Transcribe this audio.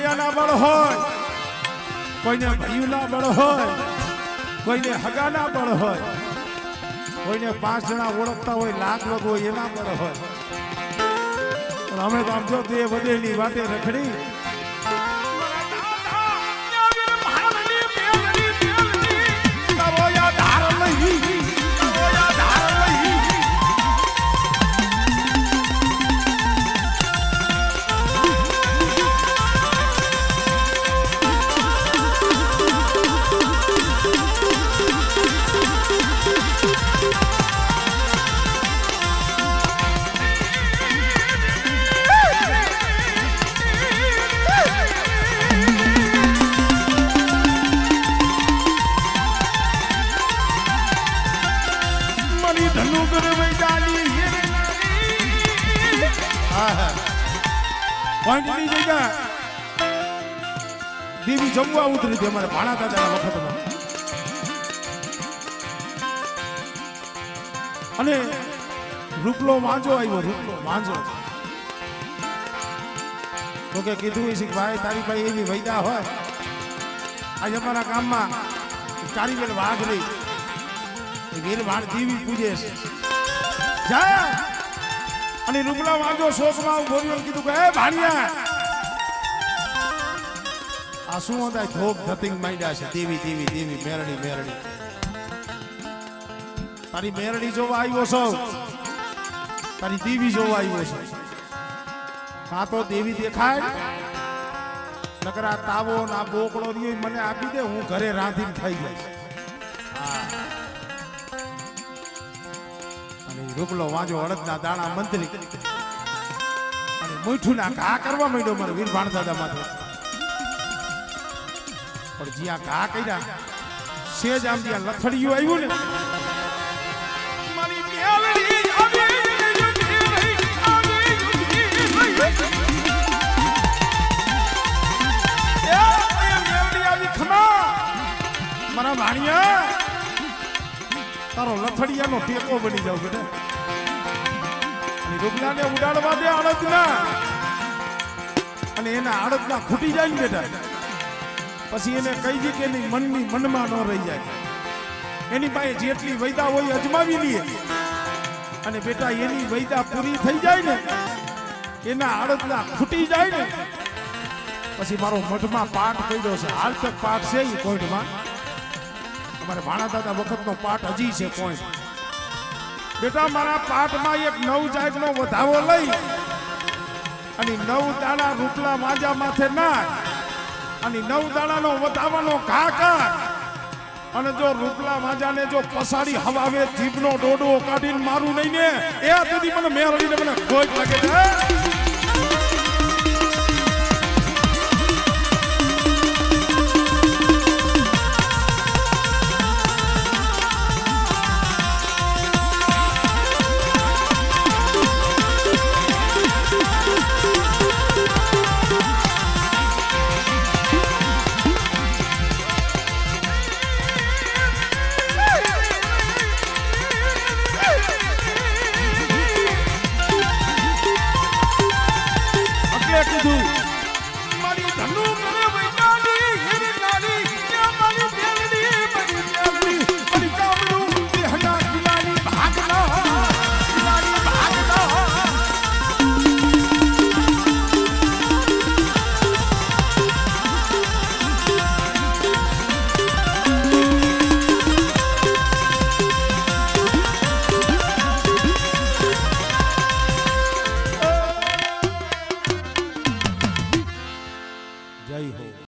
માયાના બળ હોય, કોઈને ભાઈઓના બળ હોય, કોઈને હગાના બળ હોય, કોઈને 5 જણા ઓળખતા હોય, લાખ લોકો હોય એના બળ હોય. પણ અમે તો આમ જો તે વધેલી વાટે રખડી પોઈન્ટની જગ્યા દેવી જમવા ઉતરી હતી અમારે ભાણા દાદાના વખતમાં. અને રૂપલો વાંજો આવ્યો, રૂપલો વાંજો તો કે કીધું છે કે ભાઈ તારી પાસે એવી વૈદા હોય, આજે અમારા ગામમાં કારીગર વાઘ રહી વીર વાણ દેવી પૂજે છે જા. અને રૂપલા વાંજો શોકમાં ગોરીઓ કીધું કે એ ભાણિયા આ શું હતા ધોક ધતિંગ માંડ્યા છે દેવી દેવી દેવી મેરડી મેરડી. તારી મેરડી જોવા આવ્યો છો, તારી દેવી જોવા આવ્યો છે. કાં તો દેવી દેખાય નકર આ તાવો ના બોકડો રહ્યો મને આપી દે, હું ઘરે રાંધીને ખાઈ જાય. રૂપલો વાંજો અડદના દાણા મંત્રી અને મીઠું ના ઘા કરવા માંડ્યો મારે વીર ભાણદાદા માટે. પણ જ્યાં ઘા કર્યા સેજ આમ જ્યાં લથડિયું આવ્યું ને મારી મેલડી આવી ખમા મારા ભાણિયા તારો લથડિયાનો ટેકો બની જાવ બેટા. અને રૂપલાને ઉડાડવા દે આડતના, અને એના આડતના ખૂટી જાય ને બેટા પછી એને કહી દે કે એની મનની મનમાં ન રહી જાય. એની પાસે જેટલી વૈદા હોય અજમાવી લઈએ, અને બેટા એની વૈદા પૂરી થઈ જાય ને એના આડતના ખૂટી જાય ને પછી મારો મઠમાં પાઠ કર્યો છે, હાલ તક પાઠ છે એ કોઈટમાં અમારે ભાણા દાદા વખતનો પાઠ હજી છે પોઈન્ટ. બેટા મારા પાઠમાં એક 9 જાતનો વધાવો લઈ અને 9 દાણા રૂપલા વાંજા માથે નાખ અને 9 દાણાનો વધાવાનો ઘા કર. અને જો રૂપલા વાંજાને જો પસાડી હવાવે જીભનો ડોડો કાઢીને મારું નહીં ને એ સુધી મને મેરડીને મને ખોજ લાગે છે.